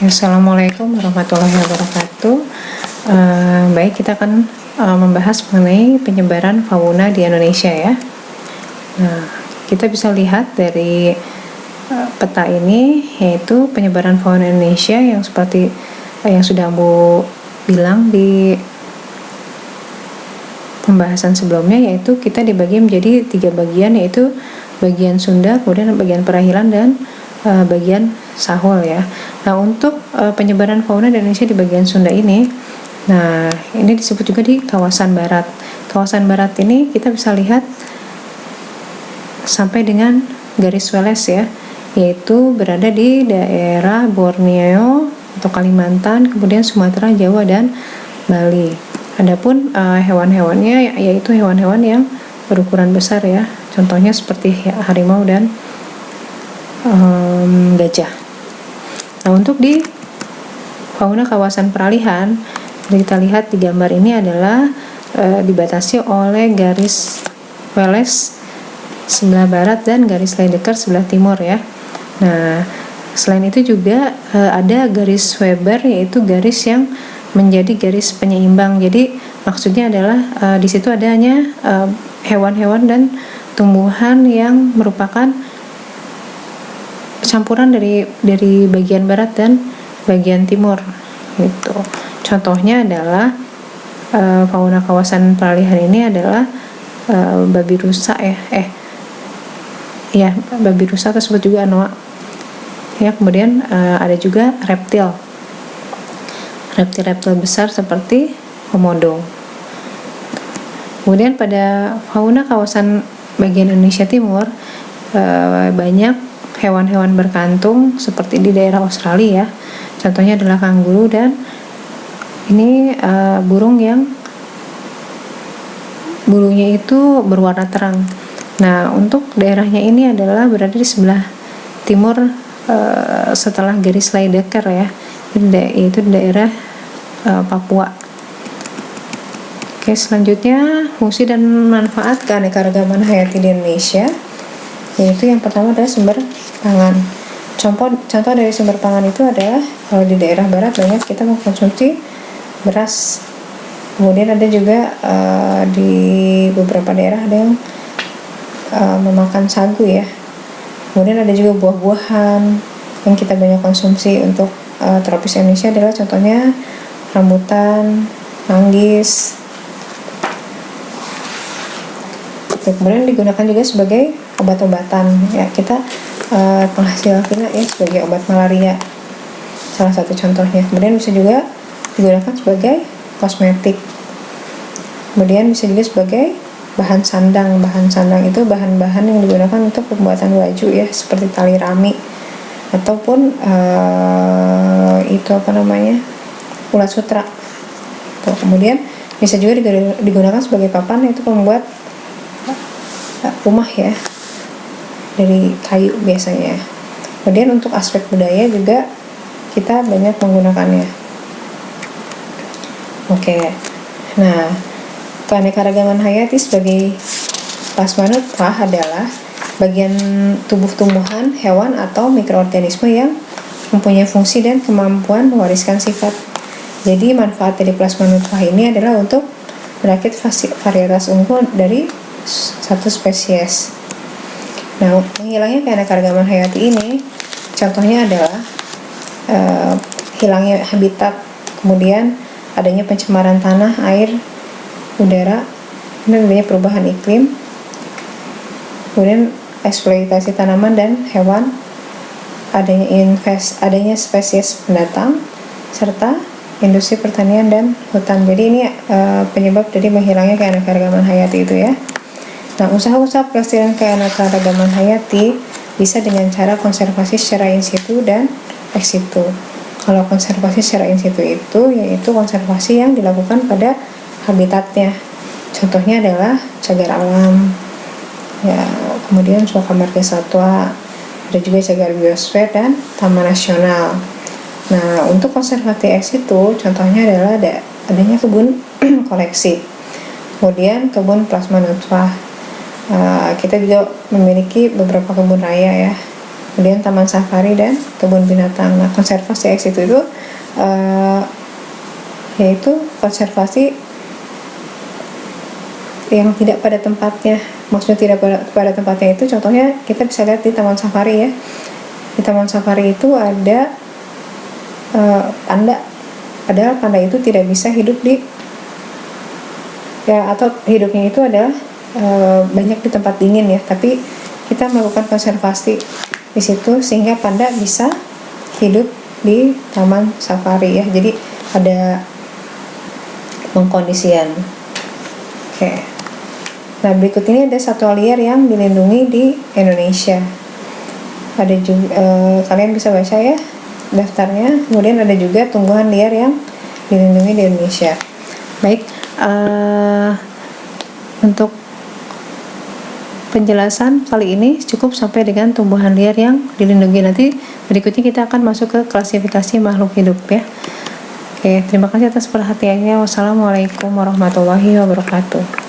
Assalamualaikum warahmatullahi wabarakatuh. Baik, kita akan membahas mengenai penyebaran fauna di Indonesia ya. Nah, kita bisa lihat dari peta ini, yaitu penyebaran fauna Indonesia yang seperti yang sudah Ambu bilang di pembahasan sebelumnya, yaitu kita dibagi menjadi 3 bagian, yaitu bagian Sunda, kemudian bagian Perahilan, dan bagian Sahul ya. Nah, untuk penyebaran fauna di Indonesia di bagian Sunda ini, nah ini disebut juga di kawasan barat. Kawasan barat ini kita bisa lihat sampai dengan garis Wallace ya, yaitu berada di daerah Borneo atau Kalimantan, kemudian Sumatera, Jawa, dan Bali. Adapun hewan-hewannya yaitu hewan-hewan yang berukuran besar ya, contohnya seperti harimau dan gajah. Nah, untuk di fauna kawasan peralihan, kita lihat di gambar ini adalah dibatasi oleh garis Wallace sebelah barat dan garis Lydekker sebelah timur ya. Nah, selain itu juga ada garis Weber, yaitu garis yang menjadi garis penyeimbang. Jadi maksudnya adalah di situ adanya hewan-hewan dan tumbuhan yang merupakan campuran dari bagian barat dan bagian timur gitu. Contohnya adalah fauna kawasan peralihan ini adalah babi rusa babi rusa tersebut juga anoa ya. Kemudian ada juga reptil besar seperti komodo. Kemudian pada fauna kawasan bagian Indonesia Timur banyak hewan-hewan berkantung seperti di daerah Australia ya. Contohnya adalah kanguru, dan ini burung yang bulunya itu berwarna terang. Nah, untuk daerahnya ini adalah berada di sebelah timur setelah garis Lydekker ya, yaitu di daerah Papua. Oke, selanjutnya fungsi dan manfaat keanekaragaman hayati di Indonesia, yaitu yang pertama adalah sumber pangan. Contoh dari sumber pangan itu adalah kalau di daerah barat banyak kita mengkonsumsi beras. Kemudian ada juga di beberapa daerah ada yang memakan sagu ya. Kemudian ada juga buah-buahan yang kita banyak konsumsi untuk tropis Indonesia adalah contohnya rambutan, manggis. Kemudian digunakan juga sebagai obat-obatan ya, kita penghasil kina ya sebagai obat malaria salah satu contohnya. Kemudian bisa juga digunakan sebagai kosmetik. Kemudian bisa juga sebagai bahan sandang. Bahan sandang itu bahan-bahan yang digunakan untuk pembuatan baju ya, seperti tali rami ataupun ulat sutra. Tuh, kemudian bisa juga digunakan sebagai papan, yaitu pembuat rumah ya, dari kayu biasanya. Kemudian untuk aspek budaya juga kita banyak menggunakannya. Oke. Nah, keanekaragaman hayati sebagai plasmanutrah adalah bagian tubuh tumbuhan, hewan atau mikroorganisme yang mempunyai fungsi dan kemampuan mewariskan sifat. Jadi manfaat dari plasmanutrah ini adalah untuk merakit varietas unggul dari satu spesies. Nah, menghilangnya keanekaragaman hayati ini contohnya adalah hilangnya habitat, kemudian adanya pencemaran tanah, air, udara, dan adanya perubahan iklim, kemudian eksploitasi tanaman dan hewan, adanya spesies pendatang, serta industri pertanian dan hutan. Jadi ini penyebab dari menghilangnya keanekaragaman hayati itu ya. Nah, usaha-usaha pelestarian keanekaragaman hayati bisa dengan cara konservasi secara in situ dan ex situ. Kalau konservasi secara in situ itu yaitu konservasi yang dilakukan pada habitatnya. Contohnya adalah cagar alam, ya, kemudian suaka marga satwa, ada juga cagar biosfer dan taman nasional. Nah, untuk konservasi ex situ contohnya adalah adanya kebun koleksi, kemudian kebun plasmanutrah. Kita juga memiliki beberapa kebun raya ya, kemudian taman safari dan kebun binatang. Nah, konservasi ex situ itu yaitu konservasi yang tidak pada tempatnya. Maksudnya tidak pada tempatnya itu contohnya kita bisa lihat di taman safari ya. Di taman safari itu ada panda, padahal panda itu tidak bisa hidup di atau hidupnya itu adalah banyak di tempat dingin ya, tapi kita melakukan konservasi di situ sehingga panda bisa hidup di taman safari ya. Jadi ada pengkondisian. Oke. Nah, berikut ini ada satwa liar yang dilindungi di Indonesia. Ada juga kalian bisa baca ya daftarnya. Kemudian ada juga tumbuhan liar yang dilindungi di Indonesia. Baik, untuk penjelasan kali ini cukup sampai dengan tumbuhan liar yang dilindungi. Nanti berikutnya kita akan masuk ke klasifikasi makhluk hidup ya. Oke, terima kasih atas perhatiannya. Wassalamualaikum warahmatullahi wabarakatuh.